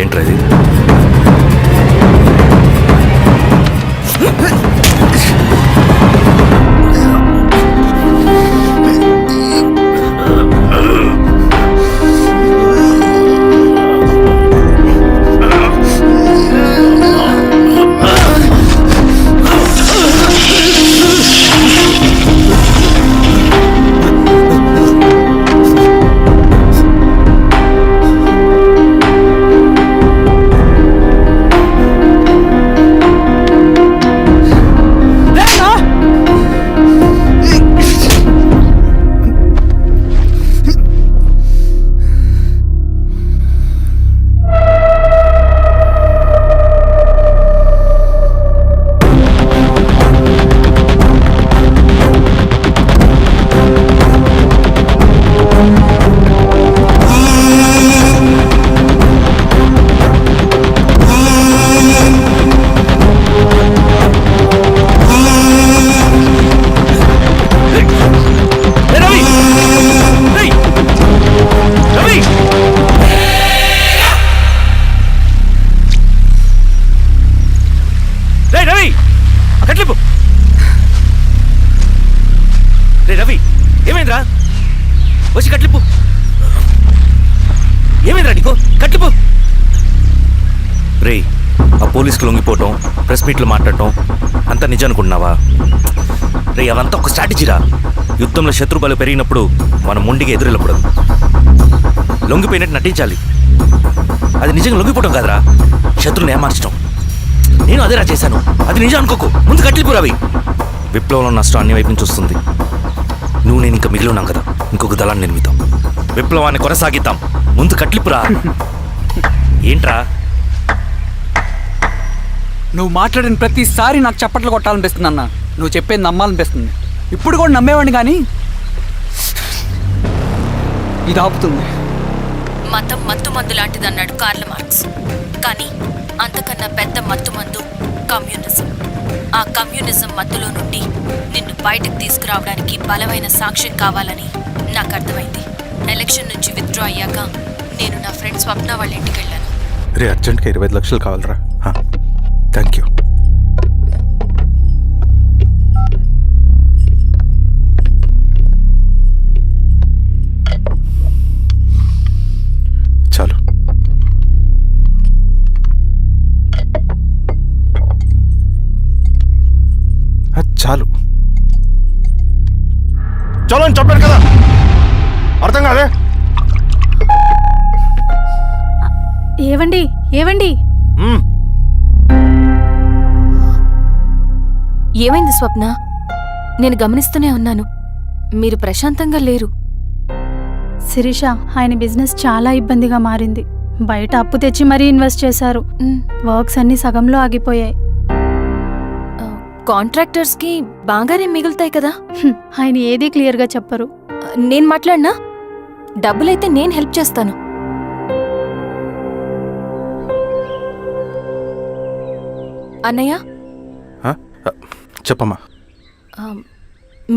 ఏంట్రా ఇది? రవి, ఏమైందిరా? వచ్చి కట్లిప్పు. ఏమైందిరా నీకు? కట్లిప్పు. రే, ఆ పోలీసుకు లొంగిపోవటం, ప్రెస్ మీట్లు మాట్లాడటం అంతా నిజం అనుకుంటున్నావా? రే, అవంతా ఒక స్ట్రాటజీరా. యుద్ధంలో శత్రుబలు పెరిగినప్పుడు మనం మొండిగా ఎదురెళ్ళకూడదు. లొంగిపోయినట్టు నటించాలి. అది నిజంగా లొంగిపోవటం కాదురా, శత్రువుని ఏమార్చడం. నేను అదేరా చేశాను. అది నిజం అనుకోకు. ముందు కట్టిలిపురా అవి. విప్లవంలో నష్టం అన్ని వైపు నుంచి వస్తుంది. నువ్వు నేను ఇంకా మిగిలి ఉన్నాం కదా, ఇంకొక దళాన్ని నిర్మితాం, విప్లవాన్ని కొనసాగిద్దాం. ముందు కట్లిపురా. ఏంట్రా నువ్వు మాట్లాడిన ప్రతిసారి నాకు చప్పట్లు కొట్టాలనిపిస్తుంది అన్న. నువ్వు చెప్పేది నమ్మాలనిపిస్తుంది. ఇప్పుడు కూడా నమ్మేవాడిని కానీ ఇది ఆపుతుంది. మతం మత్తుమందు లాంటిదన్నాడు కార్ల్ మార్క్స్. కానీ అంతకన్నా పెద్ద మత్తుమందు కమ్యూనిజం. ఆ కమ్యూనిజం మత్తులో నుండి నిన్ను బయటకు తీసుకురావడానికి బలమైన సాక్ష్యం కావాలని నాకు అర్థమైంది. ఎలక్షన్ నుంచి విత్డ్రా అయ్యాక నేను నా ఫ్రెండ్ స్వప్న వాళ్ళ ఇంటికి వెళ్ళాను. రే అర్జెంట్గా 25 లక్షలు కావాలరా. Thank you. చాలు. చాలు. చలో అని చెప్పాను కదా, అర్థం కాదే. ఏవండి ఏవండి ఏమైంది స్వప్న? నేను గమనిస్తూనే ఉన్నాను, మీరు ప్రశాంతంగా లేరు. శిరీష, ఆయన బిజినెస్ చాలా ఇబ్బందిగా మారింది. బయట అప్పు తెచ్చి మరీ ఇన్వెస్ట్ చేశారు. వర్క్స్ అన్ని సగంలో ఆగిపోయాయి. కాంట్రాక్టర్స్కి బాగానే మిగులుతాయి కదా. ఆయన ఏదీ క్లియర్గా చెప్పరు. నేను మాట్లాడినా డబ్బులైతే నేను హెల్ప్ చేస్తాను. అన్నయ్య, చెప్పమ్మా.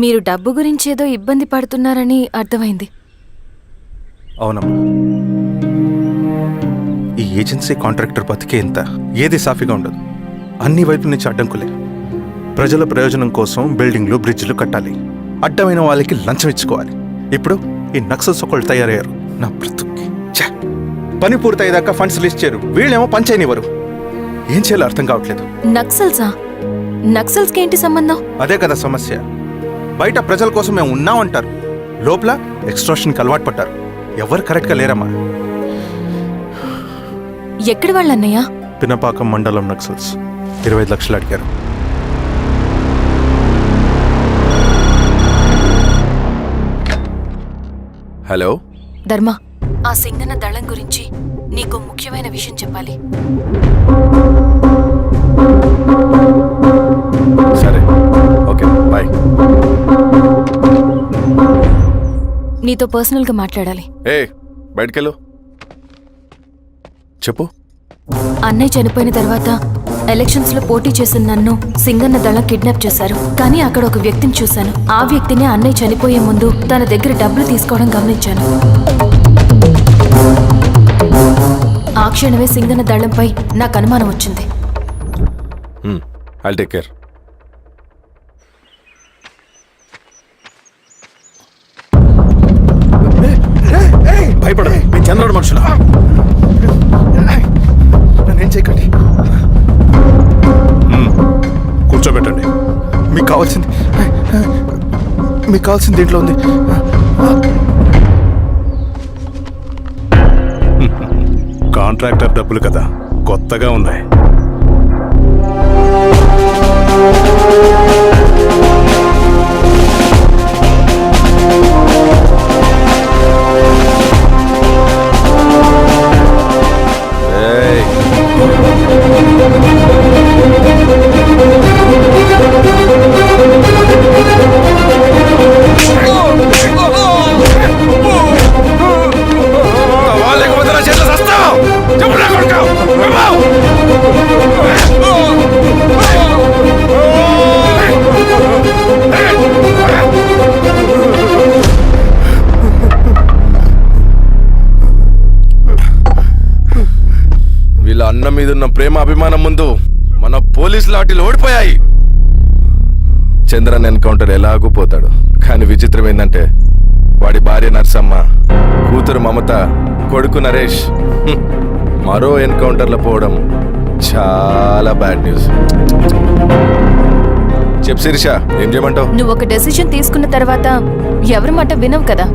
మీరు డబ్బు గురించి ఏదో ఇబ్బంది పడుతున్నారని అర్థమైంది. అవునమ్మా, ఈ ఏజెన్సీ కాంట్రాక్టర్ బతికే ఇంత ఏది సాఫీగా ఉండదు. అన్ని వైపుల నుంచి అడ్డంకులే. ప్రజల ప్రయోజనం కోసం బిల్డింగ్లు బ్రిడ్జ్లు కట్టాలి, అడ్డమైన వాళ్ళకి లంచం ఇచ్చుకోవాలి. ఇప్పుడు ఈ నక్సల్స్ ఒకళ్ళు తయారయ్యారు. నా బ్రతుక్కి పని పూర్తయ్యేదాకా ఫండ్స్ లిస్ట్ చేయరు, వీళ్ళేమో పంచాయనివ్వరు. ఏం చేయాలో అర్థం కావట్లేదు. నక్సల్సా? నక్సల్స్కి ఏంటి సంబంధం? అదే కదా సమస్య. బయట ప్రజల కోసం మేము ఉన్నామంటారు, లోపల ఎక్స్ట్రాషన్కి అలవాటు పడ్డారు. ఎవరు కరెక్ట్గా లేరమ్మా. ఎక్కడి వాళ్ళన్నయ్య? పినపాకం మండలం నక్సల్స్ 25 లక్షలు అడిగారు. హలో ధర్మ, ఆ సింగన్న దళం గురించి నీకు ముఖ్యమైన విషయం చెప్పాలి. సరే, ఓకే, బాయ్. నీతో పర్సనల్గా మాట్లాడాలి. బయటకెళ్ళు. చెప్పు. అన్నయ్య చనిపోయిన తర్వాత ఎలక్షన్స్ లో పోటీ చేసిన నన్ను సింగన్న దళం కిడ్నాప్ చేశారు. కానీ అక్కడ ఒక వ్యక్తిని చూశాను. ఆ వ్యక్తిని అన్నయ్య చనిపోయే ముందు తన దగ్గర డబ్బులు తీసుకోవడం గమనించాను. ఆ క్షణమే సింగన్న దళంపై నాకు అనుమానం వచ్చింది. I'll take care. భయపడదు, మీ జనరల్ మనుషులు. నన్నేం చేయకండి. కూర్చోబెట్టండి. మీకు కావాల్సింది దీంట్లో ఉంది. కాంట్రాక్టర్ డబ్బులు కదా, కొత్తగా ఉన్నాయి. వీళ్ళ అన్న మీదున్న ప్రేమ అభిమానం ముందు మన పోలీస్ లాఠీలు ఓడిపోయాయి. చంద్రన్ ఎన్కౌంటర్ ఎలాగూ పోతాడు. కానీ విచిత్రం ఏంటంటే వాడి భార్య నర్సమ్మ, కూతురు మమత, కొడుకు నరేష్ మరో ఎన్కౌంటర్లో పోవడం చాలా బ్యాడ్ న్యూస్. చెప్పు శిరీష, ఏం చేయమంటావు? నువ్వు ఒక డెసిషన్ తీసుకున్న తర్వాత ఎవరి మాట వినవు కదా.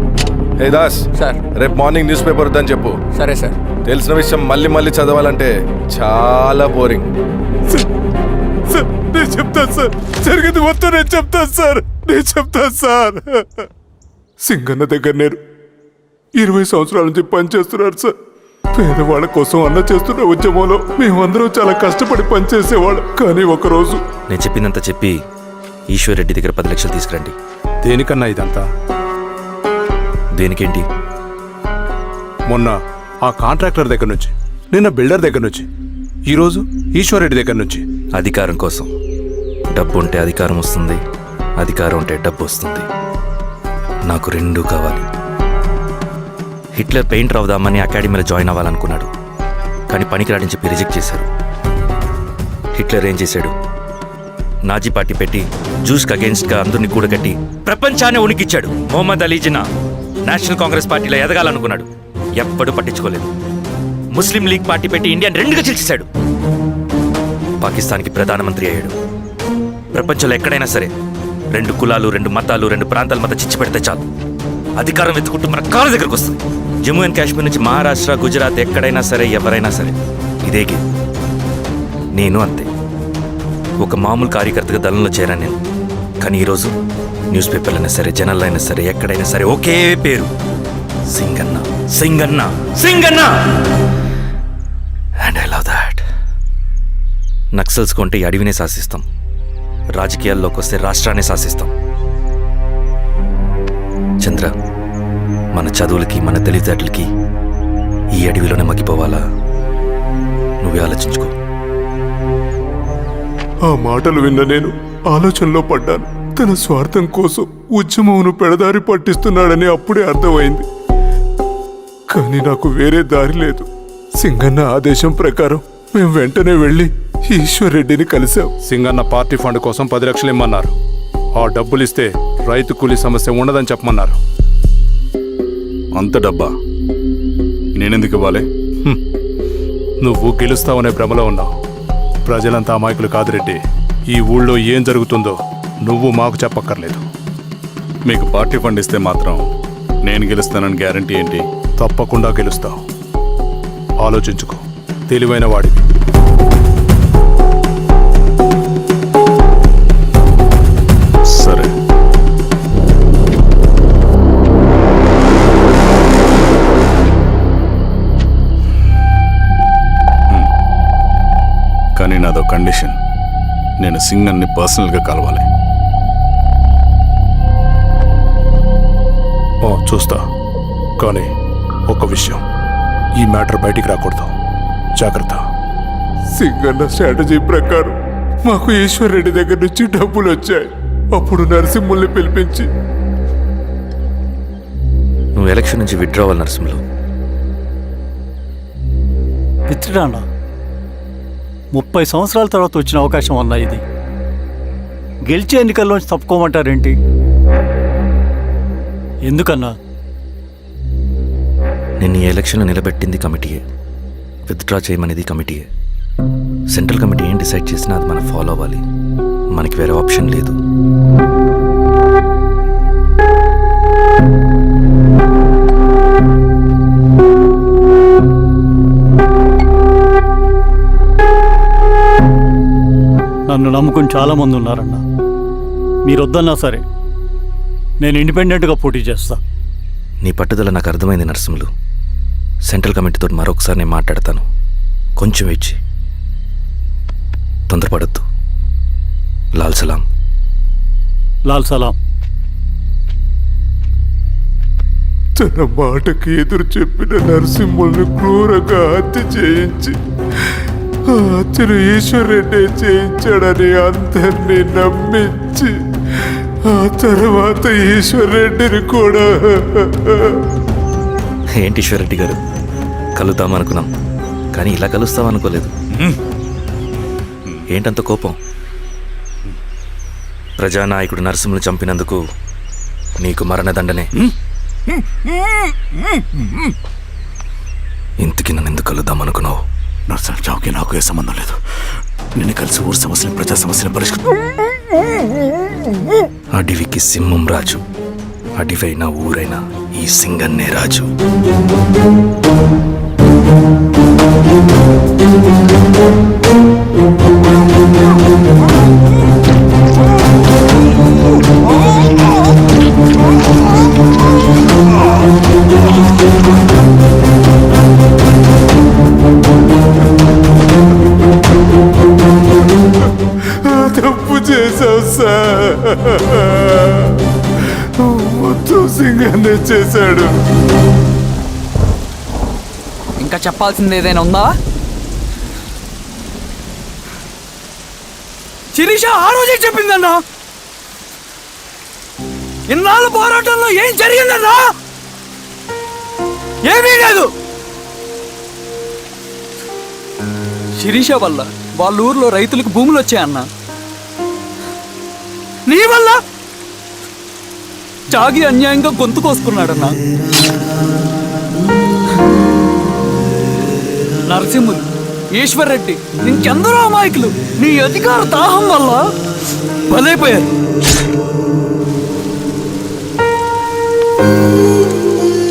హే దాస్ సార్. రేపు మార్నింగ్ న్యూస్ పేపర్ వద్దని చెప్పు. సరే సార్. తెలిసిన విషయం మళ్ళీ మళ్ళీ చదవాలంటే చాలా బోరింగ్. నేను చెప్తాను సార్, జరిగింది మొత్తం నేను చెప్తాను సార్. సింగన్న దగ్గర నేను 20 సంవత్సరాల నుంచి పనిచేస్తున్నారు సార్. పేదవాళ్ళ కోసం అన్న చేస్తున్న ఉద్యమంలో మేమందరం చాలా కష్టపడి పనిచేసేవాళ్ళం. కానీ ఒకరోజు నేను చెప్పిందంతా చెప్పి ఈశ్వర్ రెడ్డి దగ్గర 10 లక్షలు తీసుకురండి. దేనికన్నా ఇదంతా? దేనికేంటి? మొన్న ఆ కాంట్రాక్టర్ దగ్గర నుంచి, నిన్న బిల్డర్ దగ్గర నుంచి, ఈరోజు ఈశ్వర్ రెడ్డి దగ్గర నుంచి. అధికారం కోసం. డబ్బు ఉంటే అధికారం వస్తుంది, అధికారం ఉంటే డబ్బు వస్తుంది. నాకు రెండూ కావాలి. హిట్లర్ పెయింటర్ అవుదామని అకాడమీలో జాయిన్ అవ్వాలనుకున్నాడు, కానీ పనికిరాడని చెప్పి రిజెక్ట్ చేశారు. హిట్లర్ ఏం చేశాడు? నాజీ పార్టీ పెట్టి జూస్కి అగేన్స్ట్గా అందరినీ కూడగట్టి ప్రపంచాన్ని ఉనికిచ్చాడు. మొహమ్మద్ అలీ జిన్నా నేషనల్ కాంగ్రెస్ పార్టీలో ఎదగాలనుకున్నాడు, ఎప్పుడూ పట్టించుకోలేదు. ముస్లిం లీగ్ పార్టీ పెట్టి ఇండియాని రెండుగా చీల్చేశాడు. పాకిస్తాన్కి ప్రధానమంత్రి అయ్యాడు. ప్రపంచంలో ఎక్కడైనా సరే 2 కులాలు, 2 మతాలు, 2 ప్రాంతాల మధ్య చిచ్చు పెడితే చాలు, అధికారం వెతుకుంటూ మన కాళ్ళ దగ్గరకు వస్తుంది. జమ్మూ అండ్ కాశ్మీర్ నుంచి మహారాష్ట్ర, గుజరాత్ ఎక్కడైనా సరే, ఎవరైనా సరే ఇదే గేమ్. నేను అంతే. ఒక మామూలు కార్యకర్తగా దళంలో చేరాను నేను. కానీ ఈరోజు న్యూస్ పేపర్లు అయినా సరే, జనాల్లో అయినా సరే, ఎక్కడైనా సరే ఒకే పేరు, Singanna, Singanna, Singanna. And I love that. Naxals కొంటే ఈ అడవినే శాసిస్తాం, రాజకీయాల్లోకి వస్తే రాష్ట్రాన్ని శాసిస్తాం. చంద్ర, మన చదువులకి, మన తెలివితేటలకి ఈ అడవిలోనే మగ్గిపోవాలా? నువ్వే ఆలోచించుకో. ఆ మాటలు విన్న నేను ఆలోచనలో పడ్డాను. తన స్వార్థం కోసం ఉద్యమమును పెడదారి పట్టిస్తున్నాడని అప్పుడే అర్థమైంది. కానీ నాకు వేరే దారి లేదు. సింగన్న ఆదేశం ప్రకారం మేము వెంటనే వెళ్ళి ఈశ్వర్ రెడ్డిని కలిశాం. సింగన్న పార్టీ ఫండ్ కోసం 10 లక్షలు ఇమ్మన్నారు. ఆ డబ్బులు ఇస్తే రైతు కూలీ సమస్య ఉండదని చెప్పమన్నారు. అంత డబ్బా నేనెందుకు ఇవ్వాలి? నువ్వు గెలుస్తావనే భ్రమలో ఉన్నావు. ప్రజలంతా అమాయకులు కాదు రెడ్డి. ఈ ఊళ్ళో ఏం జరుగుతుందో నువ్వు మాకు చెప్పక్కర్లేదు. మీకు పార్టీ ఫండ్ ఇస్తే మాత్రం నేను గెలుస్తానని గ్యారంటీ ఏంటి? తప్పకుండా గెలుస్తావు. ఆలోచించుకో, తెలివైన వాడివి. సరే. కానీ నాదో కండిషన్. నేను సింగన్ని పర్సనల్గా కలవాలి. చూస్తా. కానీ ఒక విషయం, ఈ మ్యాటర్ బయటికి రాకూడదు. జాగ్రత్త. సింగన్న స్ట్రాటజీ ప్రకారం మాకు ఈశ్వర్ రెడ్డి దగ్గర నుంచి డబ్బులు వచ్చాయి. అప్పుడు నరసింహుల్ని పిలిపించి, నువ్వు ఎలక్షన్ నుంచి విత్డ్రా అవ్వాలి నరసింహులు. విత్డ్రానా? 30 సంవత్సరాల తర్వాత వచ్చిన అవకాశం అన్నా ఇది. గెలిచే ఎన్నికల్లోంచి తప్పుకోమంటారేంటి? ఎందుకన్నా? నిన్ను ఈ ఎలక్షన్లో నిలబెట్టింది కమిటీయే, విత్డ్రా చేయమనేది కమిటీయే. సెంట్రల్ కమిటీ ఏం డిసైడ్ చేసినా అది మనం ఫాలో అవ్వాలి. మనకి వేరే ఆప్షన్ లేదు. నన్ను నమ్ముకుని చాలామంది ఉన్నారన్నా. మీరు వద్దన్నా సరే నేను ఇండిపెండెంట్గా పోటీ చేస్తా. నీ పట్టుదల నాకు అర్థమైంది నరసింహులు. సెంట్రల్ కమిటీతో మరొకసారి నేను మాట్లాడతాను. కొంచెం వెయిట్. తొందరపడద్దు. లాల్ సలాం. లాల్ సలాం. తన మాటకి ఎదురు చెప్పిన నరసింహుల్ని క్రూరంగా హత్య చేయించి ఆ హత్యను ఈశ్వర్ రెడ్డి చేయించాడని అందరినీ నమ్మించి ఆ తర్వాత ఈశ్వర్ రెడ్డిని కూడా. ఏంటి ఈశ్వర్ రెడ్డి గారు, కలుద్దామనుకున్నాం కానీ ఇలా కలుస్తామనుకోలేదు. ఏంటంత కోపం? ప్రజానాయకుడు నరసింహులు చంపినందుకు నీకు మరణదండనే. ఇంతకీ నన్ను ఎందుకు కలుద్దామనుకున్నావు? నరసింహ చావుకి నాకు ఏ సంబంధం లేదు. నిన్ను కలిసి ఊరు సమస్యలు, ప్రజా సమస్యలు పరిష్కరించు. అడవికి సింహం రాజు. అడవైనా ఊరైనా ఈ సింగన్నే రాజు. తప్పు చేశావు సార్. మొత్తం సింగన్నే చేశాడు. ఇంకా చెప్పాల్సింది ఏదైనా ఉందా? శిరీష ఆ రోజే చెప్పిందన్నా. ఇన్నాళ్ళ పోరాటంలో ఏం జరిగిందన్నా? ఏమీ లేదు. శిరీష వల్ల వాళ్ళ ఊర్లో రైతులకు భూములు వచ్చాయన్నా. నీ వల్ల చాగి అన్యాయంగా గొంతు కోసుకున్నాడన్నా. నరసింహులు, ఈశ్వర్ రెడ్డి, ఇంకెందరో అమాయకులు నీ అధికార దాహం వల్ల బలైపోయారు.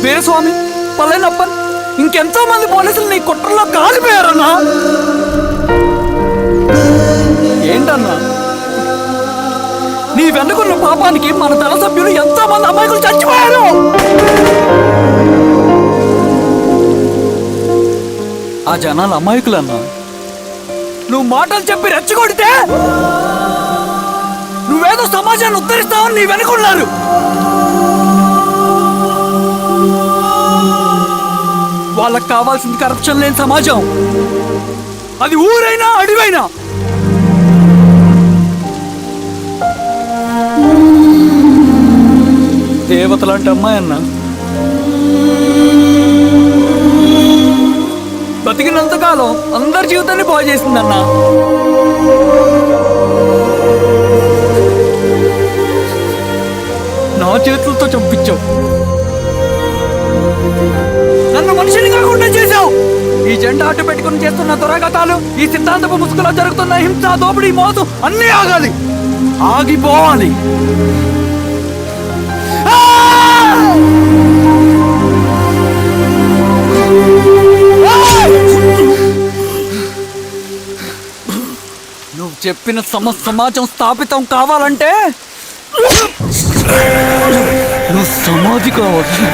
వీరస్వామి, పల్లెనప్పన్, ఇంకెంతో మంది పోలీసులు నీ కుట్రలో కాలిపోయారన్నా. ఏంటన్నా, నీ వెనుకున్న పాపానికి మన దళ సభ్యులు ఎంతో మంది అమాయకులు చచ్చిపోయారు. ఆ జనాలు అమాయకులన్నా. నువ్వు మాటలు చెప్పి రెచ్చగొడితే నువ్వేదో సమాజాన్ని ఉద్ధరిస్తావని నీ వెనుకున్నారు. వాళ్ళకి కావాల్సింది కరప్షన్ లేని సమాజం. అది ఊరైనా అడివైనా. దేవతలాంటి అమ్మాయి అన్నా. బతికినంతకాలం అందరి జీవితాన్ని బాగు చేసిందన్నా. నా చేతులతో చంపించావు. నన్ను మనిషిని కాకుండా చేశావు. ఈ జెండా అడ్డు పెట్టుకుని చేస్తున్న దురాఘాతాలు, ఈ సిద్ధాంతపు ముసుగులో జరుగుతున్న హింస, దోపిడీ, మోసం అన్నీ ఆగాలి, ఆగిపోవాలి. నువ్వు చెప్పిన సమాజం స్థాపితం కావాలంటే నువ్వు సమాధి కావాలి.